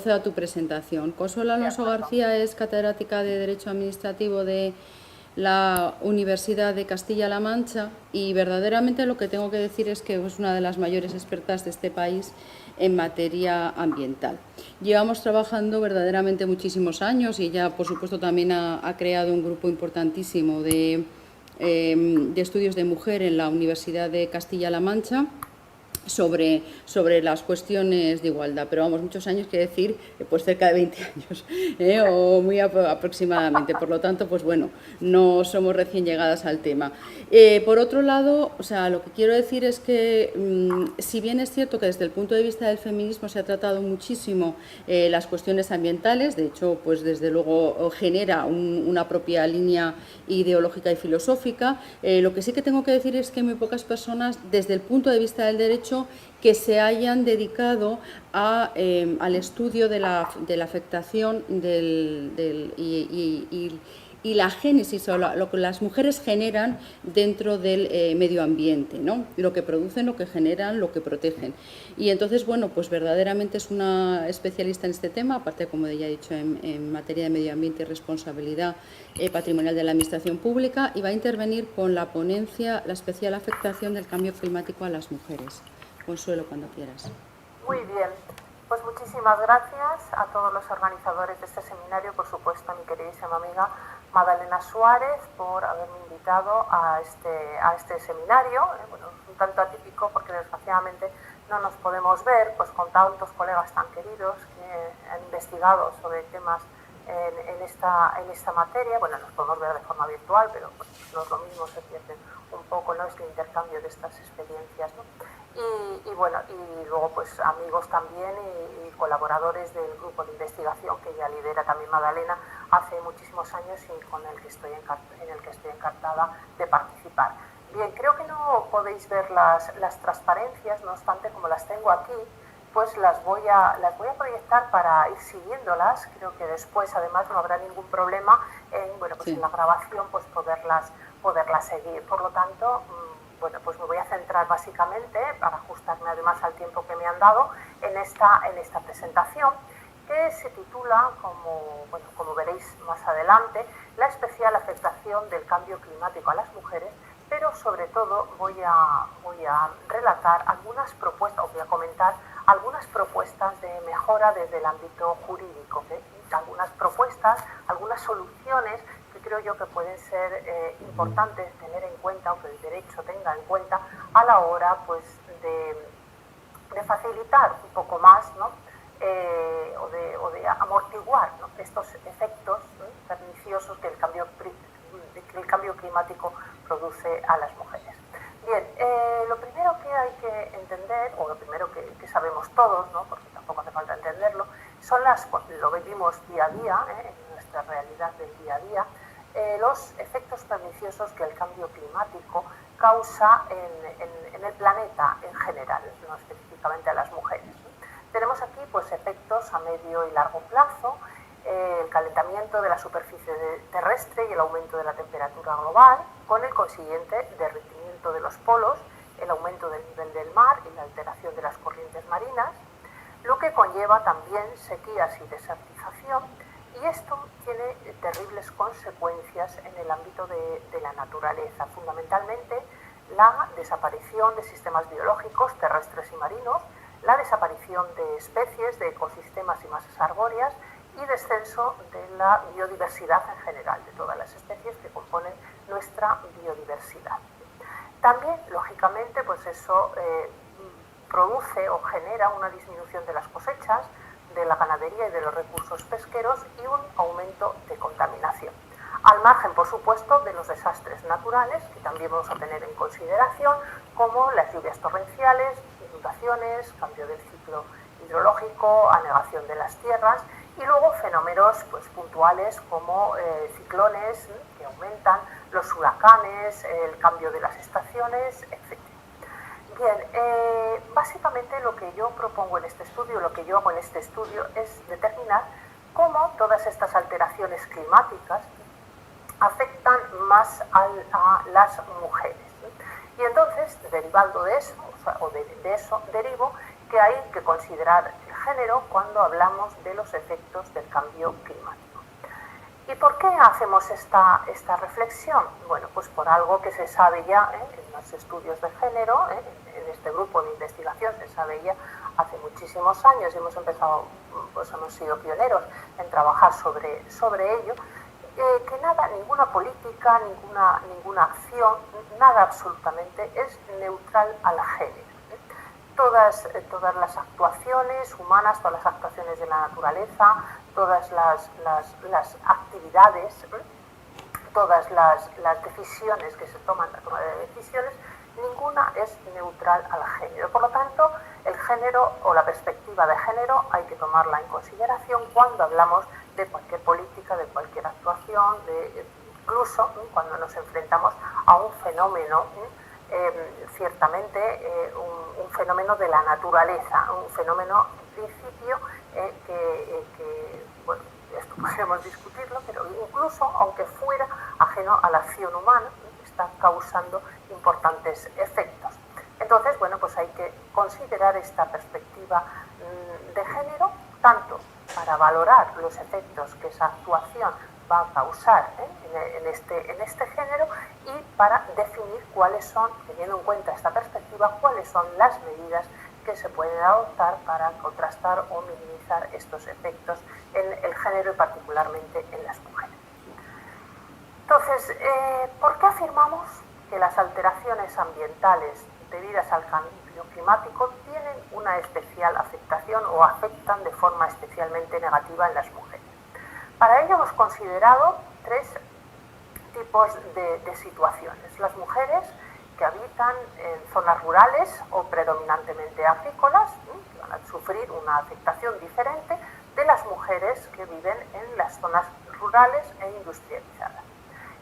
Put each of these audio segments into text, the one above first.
procedo a tu presentación. Consuelo Alonso García es catedrática de Derecho Administrativo de la Universidad de Castilla-La Mancha y verdaderamente lo que tengo que decir es que es una de las mayores expertas de este país en materia ambiental. Llevamos trabajando verdaderamente muchísimos años y ella, por supuesto, también ha creado un grupo importantísimo de estudios de mujer en la Universidad de Castilla-La Mancha sobre las cuestiones de igualdad, pero vamos, muchos años, quiere decir, pues cerca de 20 años, o muy aproximadamente, por lo tanto, pues bueno, no somos recién llegadas al tema. Por otro lado, o sea, lo que quiero decir es que, si bien es cierto que desde el punto de vista del feminismo se ha tratado muchísimo las cuestiones ambientales, de hecho, pues desde luego genera una propia línea ideológica y filosófica, lo que sí que tengo que decir es que muy pocas personas, desde el punto de vista del derecho, que se hayan dedicado al estudio de la afectación y la génesis, o lo que las mujeres generan dentro del medio ambiente, ¿no? Lo que producen, lo que generan, lo que protegen. Y entonces, bueno, pues verdaderamente es una especialista en este tema, aparte, como ya he dicho, en materia de medio ambiente y responsabilidad patrimonial de la Administración Pública, y va a intervenir con la ponencia la especial afectación del cambio climático a las mujeres. Consuelo, cuando quieras. Muy bien, pues muchísimas gracias a todos los organizadores de este seminario, por supuesto a mi queridísima amiga Madalena Suárez por haberme invitado a este seminario. Bueno, es un tanto atípico porque desgraciadamente no nos podemos ver pues con tantos colegas tan queridos que han investigado sobre temas en esta materia. Bueno, nos podemos ver de forma virtual, pero pues, no es lo mismo, se pierde un poco, ¿no?, este intercambio de estas experiencias, ¿no? Y bueno, y luego pues amigos también y colaboradores del grupo de investigación que ya lidera también Madalena hace muchísimos años y en el que estoy encantada de participar. Bien, creo que no podéis ver las transparencias, no obstante, como las tengo aquí, pues las voy a proyectar para ir siguiéndolas. Creo que después además no habrá ningún problema en, bueno, pues sí, en la grabación pues poderlas seguir. Por lo tanto, bueno, pues me voy a centrar básicamente, para ajustarme además al tiempo que me han dado, en esta presentación, que se titula, como veréis más adelante, la especial afectación del cambio climático a las mujeres, pero sobre todo voy a relatar algunas propuestas, os voy a comentar algunas propuestas de mejora desde el ámbito jurídico, algunas propuestas, algunas soluciones que creo yo que pueden ser importantes tener en cuenta, o que el derecho tenga en cuenta a la hora pues de facilitar un poco más, ¿no?, o de amortiguar, ¿no?, estos efectos perniciosos que el cambio climático produce a las mujeres. Bien, lo primero que hay que entender, o lo primero que sabemos todos, ¿no?, porque tampoco hace falta entenderlo, son lo vivimos día a día, en nuestra realidad del día a día, los efectos perniciosos que el cambio climático causa en el planeta en general, no específicamente a las mujeres. Tenemos aquí pues efectos a medio y largo plazo, el calentamiento de la superficie terrestre y el aumento de la temperatura global, con el consiguiente derretimiento de los polos, el aumento del nivel del mar y la alteración de las corrientes marinas, lo que conlleva también sequías y desertización, y esto tiene terribles consecuencias en el ámbito de la naturaleza, fundamentalmente la desaparición de sistemas biológicos terrestres y marinos, la desaparición de especies, de ecosistemas y masas arbóreas, y descenso de la biodiversidad en general, de todas las especies que componen nuestra biodiversidad. También, lógicamente, pues eso produce o genera una disminución de las cosechas, de la ganadería y de los recursos pesqueros, y un aumento de contaminación. Al margen, por supuesto, de los desastres naturales, que también vamos a tener en consideración, como las lluvias torrenciales, inundaciones, cambio del ciclo hidrológico, anegación de las tierras, y luego fenómenos pues, puntuales como ciclones que aumentan, los huracanes, el cambio de las estaciones, etc. Bien, básicamente lo que yo propongo en este estudio, lo que yo hago en este estudio es determinar cómo todas estas alteraciones climáticas afectan más a las mujeres. Y entonces, derivando de eso, o de eso derivo que hay que considerar el género cuando hablamos de los efectos del cambio climático. ¿Y por qué hacemos esta reflexión? Bueno, pues por algo que se sabe ya en los estudios de género, en este grupo de investigación se sabe ya hace muchísimos años y hemos empezado, pues hemos sido pioneros en trabajar sobre ello, que nada, ninguna política, ninguna acción, nada absolutamente es neutral al género. Todas las actuaciones humanas, todas las actuaciones de la naturaleza, todas las actividades, todas las decisiones que se toman, la toma de decisiones, ninguna es neutral al género. Por lo tanto, el género o la perspectiva de género hay que tomarla en consideración cuando hablamos de cualquier política, de cualquier actuación, incluso cuando nos enfrentamos a un fenómeno, ciertamente un fenómeno de la naturaleza, un fenómeno en principio que bueno, esto podríamos discutirlo, pero incluso aunque fuera ajeno a la acción humana, está causando importantes efectos. Entonces, bueno, pues hay que considerar esta perspectiva de género, tanto para valorar los efectos que esa actuación va a causar en este género y para definir cuáles son, teniendo en cuenta esta perspectiva, cuáles son las medidas que se pueden adoptar para contrastar o minimizar estos efectos en el género y particularmente en las mujeres. Entonces, ¿por qué afirmamos que las alteraciones ambientales debidas al cambio climático tienen una especial afectación o afectan de forma especialmente negativa en las mujeres? Para ello hemos considerado tres tipos de situaciones. Las mujeres que habitan en zonas rurales o predominantemente agrícolas, que van a sufrir una afectación diferente de las mujeres que viven en las zonas rurales e industrializadas.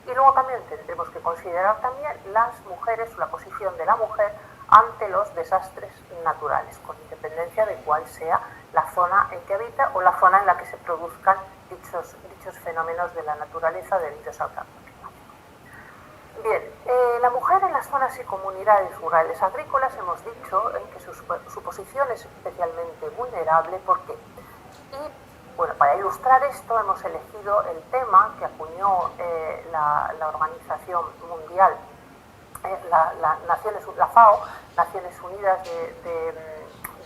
Y luego también tendremos que considerar también las mujeres o la posición de la mujer ante los desastres naturales, con independencia de cuál sea la zona en que habita o la zona en la que se produzcan dichos fenómenos de la naturaleza debidos al cambio climático. Bien, la mujer en las zonas y comunidades rurales agrícolas hemos dicho que su posición es especialmente vulnerable. ¿Por qué? Y bueno, para ilustrar esto hemos elegido el tema que acuñó la Organización Mundial, la FAO, Naciones Unidas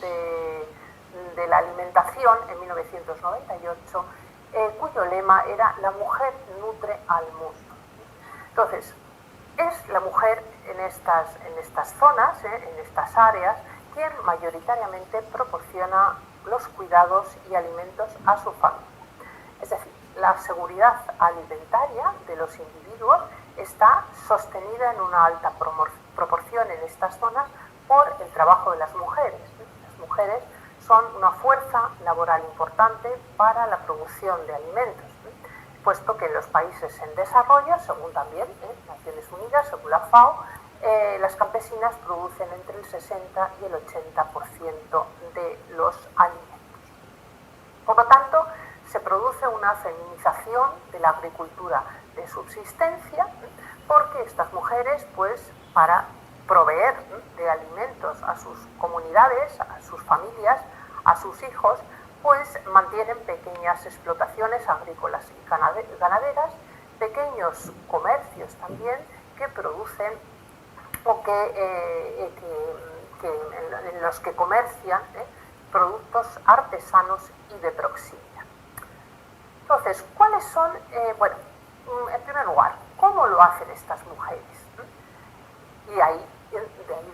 de la Alimentación en 1998, cuyo lema era "La mujer nutre al mundo". Entonces, es la mujer en estas zonas, en estas áreas, quien mayoritariamente proporciona los cuidados y alimentos a su familia. Es decir, la seguridad alimentaria de los individuos está sostenida en una alta proporción en estas zonas por el trabajo de las mujeres. Las mujeres son una fuerza laboral importante para la producción de alimentos, puesto que en los países en desarrollo, según también Naciones Unidas, según la FAO, las campesinas producen entre el 60 y el 80% de los alimentos. Por lo tanto, se produce una feminización de la agricultura de subsistencia, porque estas mujeres, pues, para proveer de alimentos a sus comunidades, a sus familias, a sus hijos, pues mantienen pequeñas explotaciones agrícolas y ganaderas, pequeños comercios también que producen o en los que comercian productos artesanos y de proximidad. Entonces, ¿cuáles son? Bueno, en primer lugar, ¿cómo lo hacen estas mujeres? Y de ahí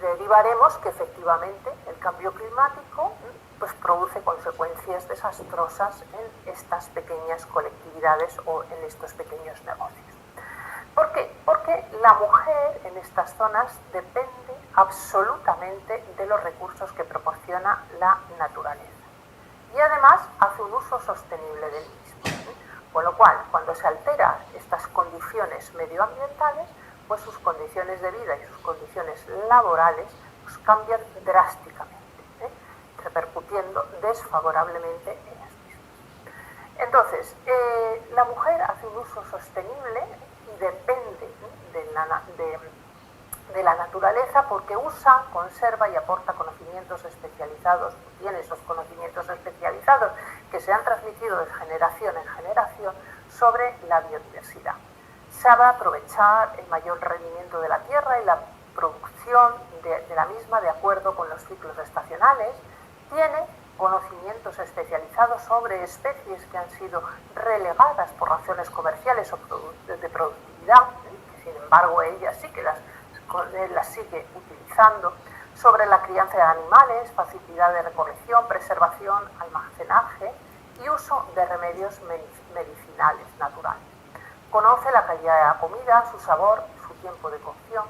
derivaremos que efectivamente el cambio climático pues produce consecuencias desastrosas en estas pequeñas colectividades o en estos pequeños negocios. ¿Por qué? Porque la mujer en estas zonas depende absolutamente de los recursos que proporciona la naturaleza y además hace un uso sostenible del mismo. Con lo cual, cuando se alteran estas condiciones medioambientales, pues sus condiciones de vida y sus condiciones laborales pues cambian drásticamente, repercutiendo desfavorablemente en las mismas. Entonces, la mujer hace un uso sostenible y depende de la naturaleza porque usa, conserva y aporta conocimientos especializados, tiene esos conocimientos especializados que se han transmitido de generación en generación sobre la biodiversidad. Sabe aprovechar el mayor rendimiento de la tierra y la producción de la misma de acuerdo con los ciclos estacionales, tiene conocimientos especializados sobre especies que han sido relegadas por razones comerciales o de productividad, que sin embargo ella sí que las sigue utilizando, sobre la crianza de animales, facilidad de recolección, preservación, almacenaje y uso de remedios medicinales naturales. Conoce la calidad de la comida, su sabor, su tiempo de cocción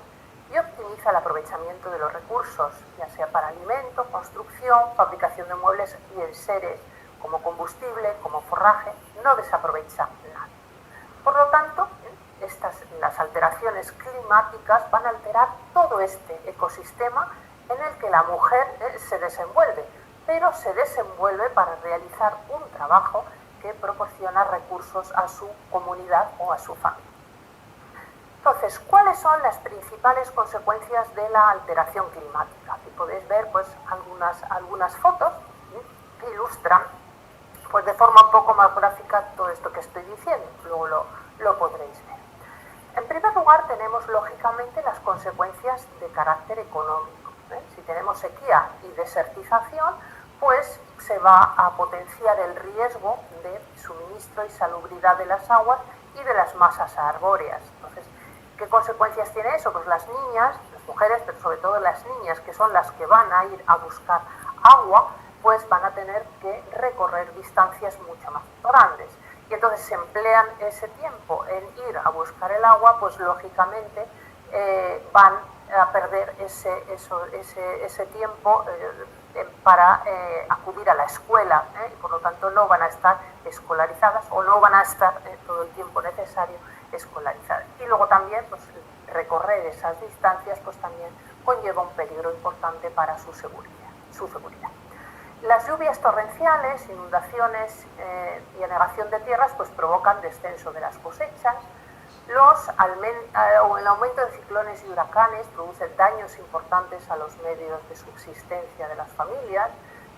y optimiza el aprovechamiento de los recursos, ya sea para alimento, construcción, fabricación de muebles y enseres, como combustible, como forraje, no desaprovecha nada. Por lo tanto, las alteraciones climáticas van a alterar todo este ecosistema en el que la mujer se desenvuelve, pero se desenvuelve para realizar un trabajo que proporciona recursos a su comunidad o a su familia. Entonces, ¿cuáles son las principales consecuencias de la alteración climática? Aquí podéis ver pues, algunas fotos que ilustran pues, de forma un poco más gráfica todo esto que estoy diciendo. Luego lo podréis ver. En primer lugar, tenemos lógicamente las consecuencias de carácter económico. Si tenemos sequía y desertización, pues se va a potenciar el riesgo de suministro y salubridad de las aguas y de las masas arbóreas. Entonces, ¿qué consecuencias tiene eso? Pues las niñas, las mujeres, pero sobre todo las niñas, que son las que van a ir a buscar agua, pues van a tener que recorrer distancias mucho más grandes. Y entonces se emplean ese tiempo en ir a buscar el agua, pues lógicamente van a perder ese tiempo para acudir a la escuela, y por lo tanto no van a estar escolarizadas o no van a estar todo el tiempo necesario escolarizadas. Y luego también pues, recorrer esas distancias pues también conlleva un peligro importante para su seguridad. Las lluvias torrenciales, inundaciones y anegación de tierras pues provocan descenso de las cosechas. El aumento de ciclones y huracanes produce daños importantes a los medios de subsistencia de las familias.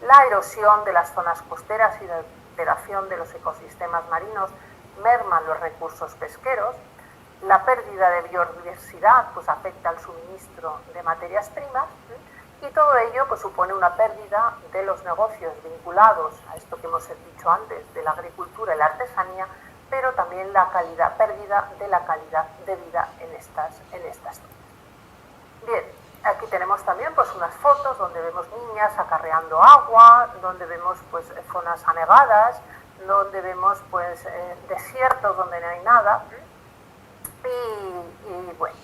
La erosión de las zonas costeras y la alteración de los ecosistemas marinos merman los recursos pesqueros. La pérdida de biodiversidad pues, afecta al suministro de materias primas. Y todo ello pues, supone una pérdida de los negocios vinculados a esto que hemos dicho antes, de la agricultura y la artesanía, pero también la pérdida de la calidad de vida en estas zonas. Bien, aquí tenemos también pues, unas fotos donde vemos niñas acarreando agua, donde vemos pues, zonas anegadas, donde vemos pues, desiertos donde no hay nada, y bueno,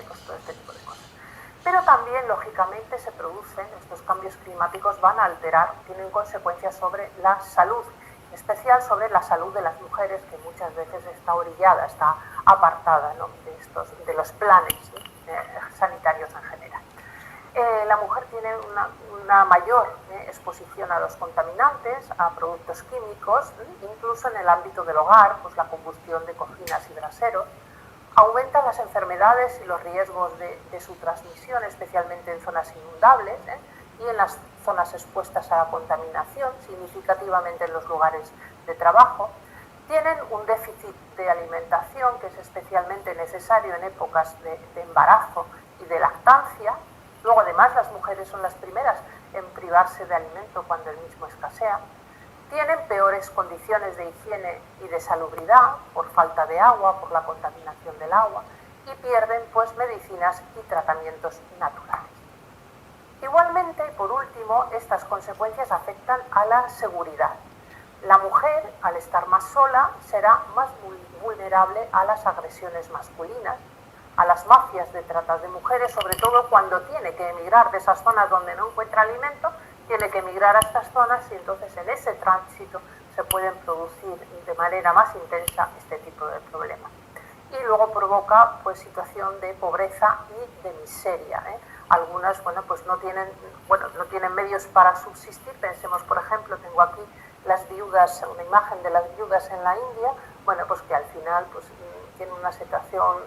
pues todo este tipo de cosas. Pero también, lógicamente, se producen, estos cambios climáticos van a alterar, tienen consecuencias sobre la salud, en especial sobre la salud de las mujeres, que muchas veces está orillada, está apartada, ¿no?, de los planes sanitarios en general. La mujer tiene una mayor exposición a los contaminantes, a productos químicos, incluso en el ámbito del hogar, pues la combustión de cocinas y braseros. Aumentan las enfermedades y los riesgos de su transmisión, especialmente en zonas inundables y en las zonas expuestas a la contaminación, significativamente en los lugares de trabajo. Tienen un déficit de alimentación que es especialmente necesario en épocas de embarazo y de lactancia. Luego, además, las mujeres son las primeras en privarse de alimento cuando el mismo escasea. Tienen peores condiciones de higiene y de salubridad por falta de agua, por la contaminación del agua, y pierden pues, medicinas y tratamientos naturales. Igualmente, y por último, estas consecuencias afectan a la seguridad. La mujer, al estar más sola, será más vulnerable a las agresiones masculinas, a las mafias de trata de mujeres, sobre todo cuando tiene que emigrar de esas zonas donde no encuentra alimento, tiene que emigrar a estas zonas y entonces en ese tránsito se pueden producir de manera más intensa este tipo de problemas. Y luego provoca pues, situación de pobreza y de miseria. Algunas pues no tienen medios para subsistir. Pensemos, por ejemplo, tengo aquí las viudas, una imagen de las viudas en la India, pues que al final pues, tienen una situación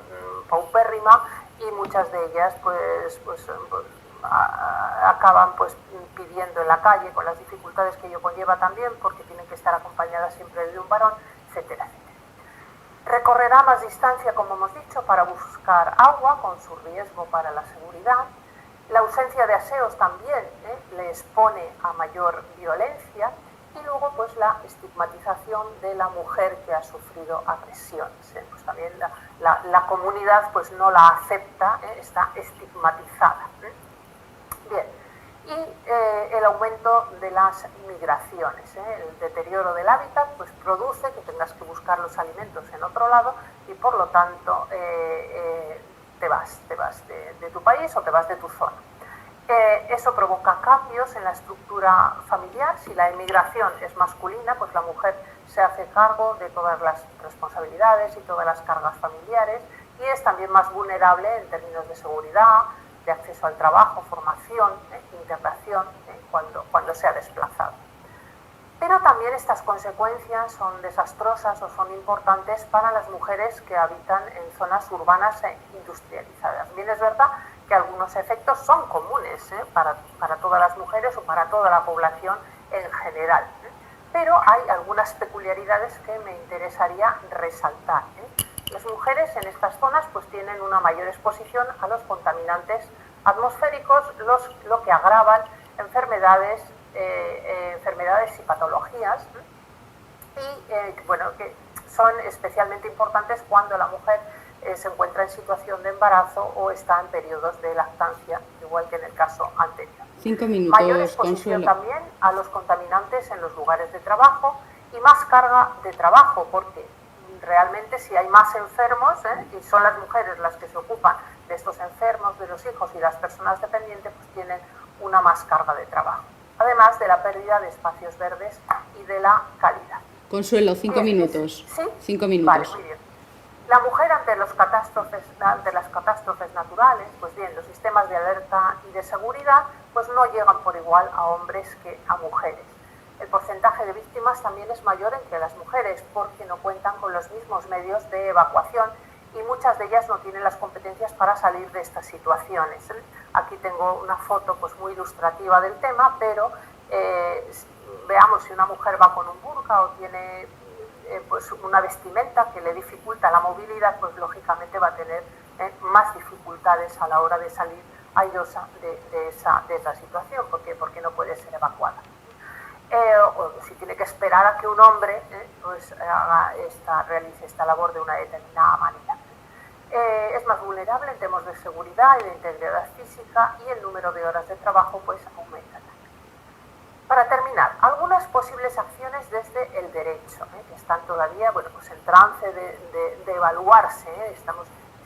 paupérrima y muchas de ellas acaban pues pidiendo en la calle, con las dificultades que ello conlleva también, porque tienen que estar acompañadas siempre de un varón, etcétera, etcétera. Recorrerá más distancia, como hemos dicho, para buscar agua, con su riesgo para la seguridad. La ausencia de aseos también le expone a mayor violencia, y luego pues la estigmatización de la mujer que ha sufrido agresiones. Pues también la comunidad pues no la acepta, está estigmatizada. Bien, y el aumento de las migraciones, el deterioro del hábitat pues produce que tengas que buscar los alimentos en otro lado y por lo tanto te vas de tu país o te vas de tu zona. Eso provoca cambios en la estructura familiar. Si la emigración es masculina, pues la mujer se hace cargo de todas las responsabilidades y todas las cargas familiares, y es también más vulnerable en términos de seguridad, de acceso al trabajo, formación, integración, cuando se ha desplazado. Pero también estas consecuencias son desastrosas o son importantes para las mujeres que habitan en zonas urbanas e industrializadas. Bien, es verdad que algunos efectos son comunes para todas las mujeres o para toda la población en general, pero hay algunas peculiaridades que me interesaría resaltar. Las mujeres en estas zonas pues tienen una mayor exposición a los contaminantes atmosféricos, lo que agravan enfermedades y patologías, y bueno, que son especialmente importantes cuando la mujer se encuentra en situación de embarazo o está en periodos de lactancia, igual que en el caso anterior. 5 minutos, Mayor exposición Consuelo. también a los contaminantes en los lugares de trabajo y más carga de trabajo, porque realmente si hay más enfermos, y son las mujeres las que se ocupan de estos enfermos, de los hijos y las personas dependientes, pues tienen una más carga de trabajo. Además de la pérdida de espacios verdes y de la calidad. Consuelo, 5 minutos. ¿Sí? 5 minutos. Vale, muy bien. La mujer ante las catástrofes naturales, pues bien, los sistemas de alerta y de seguridad pues no llegan por igual a hombres que a mujeres. El porcentaje de víctimas también es mayor entre las mujeres porque no cuentan con los mismos medios de evacuación y muchas de ellas no tienen las competencias para salir de estas situaciones. Aquí tengo una foto pues muy ilustrativa del tema, pero veamos, si una mujer va con un burka o tiene pues una vestimenta que le dificulta la movilidad, pues lógicamente va a tener más dificultades a la hora de salir airosa de esa situación, porque no puede ser evacuada. O si tiene que esperar a que un hombre pues realice esta labor de una determinada manera. Es más vulnerable en temas de seguridad y de integridad física, y el número de horas de trabajo pues aumenta. Para terminar, algunas posibles acciones desde el derecho, que están todavía pues en trance de evaluarse.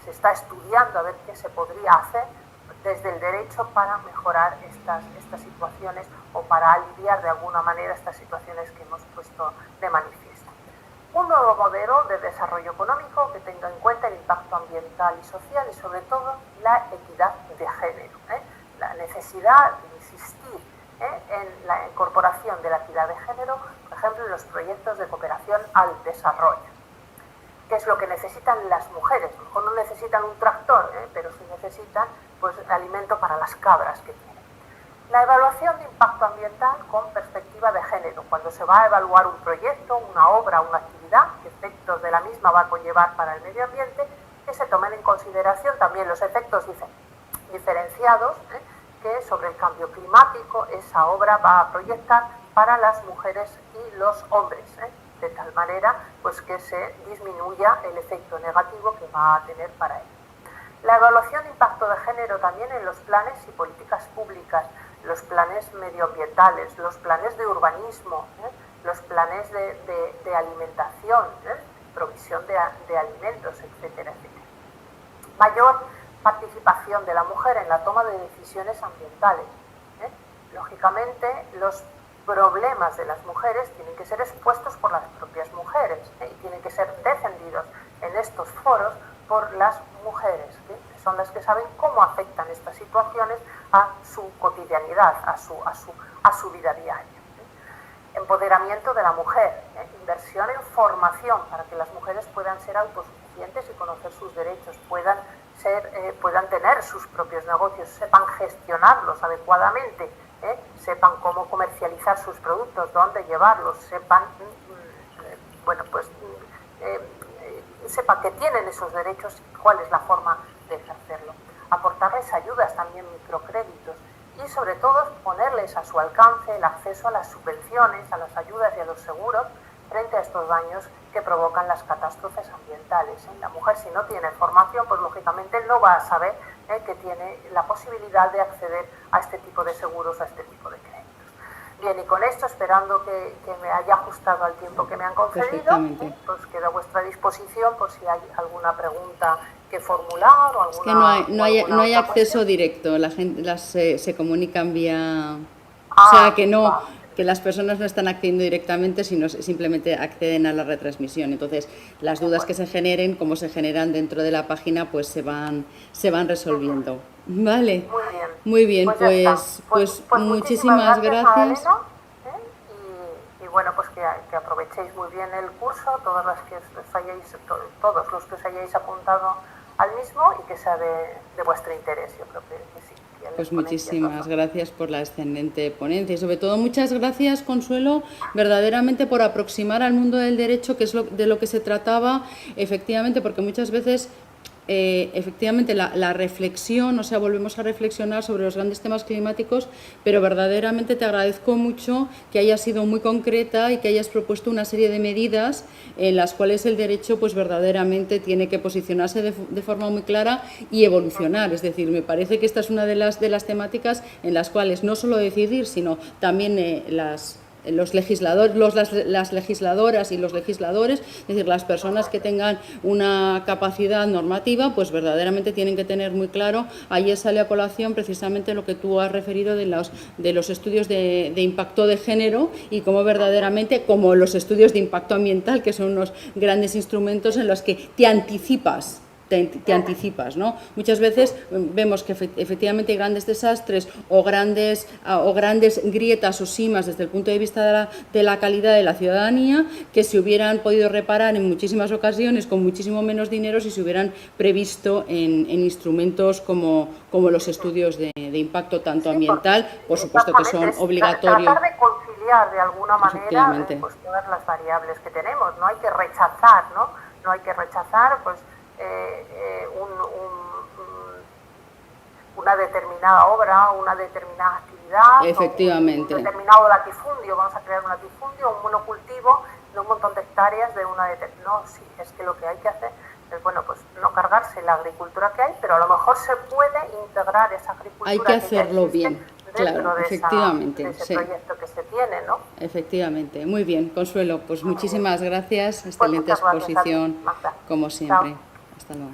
Se está estudiando a ver qué se podría hacer desde el derecho para mejorar estas situaciones o para aliviar de alguna manera estas situaciones que hemos puesto de manifiesto. Un nuevo modelo de desarrollo económico que tenga en cuenta el impacto ambiental y social y sobre todo la equidad de género. La necesidad de insistir en la incorporación de la equidad de género, por ejemplo, en los proyectos de cooperación al desarrollo. ¿Qué es lo que necesitan las mujeres? A lo mejor no necesitan un tractor, pero sí necesitan pues, alimento para las cabras que tienen. La evaluación de impacto ambiental con perspectiva de género. Cuando se va a evaluar un proyecto, una obra, una actividad, qué efectos de la misma va a conllevar para el medio ambiente, que se tomen en consideración también los efectos diferenciados que sobre el cambio climático esa obra va a proyectar para las mujeres y los hombres, de tal manera pues, que se disminuya el efecto negativo que va a tener para ellos. La evaluación de impacto de género también en los planes y políticas públicas, los planes medioambientales, los planes de urbanismo, los planes de alimentación, provisión de alimentos, etcétera, etcétera. Mayor participación de la mujer en la toma de decisiones ambientales. Lógicamente, los problemas de las mujeres tienen que ser expuestos por las propias mujeres y tienen que ser defendidos en estos foros por las mujeres, que son las que saben cómo afectan estas situaciones a su cotidianidad, a su vida diaria. Empoderamiento de la mujer, inversión en formación para que las mujeres puedan ser autosuficientes y conocer sus derechos, puedan puedan tener sus propios negocios, sepan gestionarlos adecuadamente, sepan cómo comercializar sus productos, dónde llevarlos, sepan, sepan que tienen esos derechos y cuál es la forma de ejercerlo. Aportarles ayudas, también microcréditos, y sobre todo ponerles a su alcance el acceso a las subvenciones, a las ayudas y a los seguros frente a estos daños que provocan las catástrofes ambientales. La mujer, si no tiene formación, pues lógicamente no va a saber que tiene la posibilidad de acceder a este tipo de seguros, a este tipo de créditos. Bien, y con esto, esperando que me haya ajustado al tiempo que me han concedido, pues quedo a vuestra disposición por si hay alguna pregunta que formular o alguna... Es que no hay acceso directo, la gente se comunican vía... o sea, que no... que las personas no están accediendo directamente, sino simplemente acceden a la retransmisión. Entonces, las dudas que se generen, como se generan dentro de la página, pues se van resolviendo. ¿Vale? Muy bien. Muy bien, pues muchísimas gracias. Magdalena, y bueno, pues que aprovechéis muy bien el curso, todos los que os hayáis apuntado al mismo, y que sea de vuestro interés. Yo creo que sí. Pues muchísimas gracias por la excelente ponencia y sobre todo muchas gracias, Consuelo, verdaderamente por aproximar al mundo del derecho, que es de lo que se trataba, efectivamente, porque muchas veces efectivamente la reflexión, o sea, volvemos a reflexionar sobre los grandes temas climáticos, pero verdaderamente te agradezco mucho que hayas sido muy concreta y que hayas propuesto una serie de medidas en las cuales el derecho pues verdaderamente tiene que posicionarse de forma muy clara y evolucionar. Es decir, me parece que esta es una de las temáticas en las cuales no solo decidir, sino también los legisladores, las legisladoras y los legisladores, es decir, las personas que tengan una capacidad normativa, pues verdaderamente tienen que tener muy claro. Ayer sale a colación precisamente lo que tú has referido de los estudios de impacto de género y cómo verdaderamente, como los estudios de impacto ambiental, que son unos grandes instrumentos en los que te anticipas, ¿no? Muchas veces vemos que efectivamente hay grandes desastres o grandes grietas o simas desde el punto de vista de la calidad de la ciudadanía, que se hubieran podido reparar en muchísimas ocasiones con muchísimo menos dinero si se hubieran previsto en instrumentos como los estudios de impacto tanto ambiental, por supuesto que son obligatorios. Tratar de conciliar de alguna manera pues, todas las variables que tenemos, no hay que rechazar, no hay que rechazar pues una determinada obra, una determinada actividad, efectivamente, un determinado latifundio. Vamos a crear un latifundio, un monocultivo de un montón de hectáreas de una determinada... No, sí, es que lo que hay que hacer es, bueno, pues no cargarse la agricultura que hay, pero a lo mejor se puede integrar esa agricultura. Hay que hacerlo bien, claro, efectivamente, de ese proyecto que se tiene, ¿no? Efectivamente, muy bien, Consuelo, pues muchísimas gracias, excelente exposición, como siempre. Chao. Hasta luego.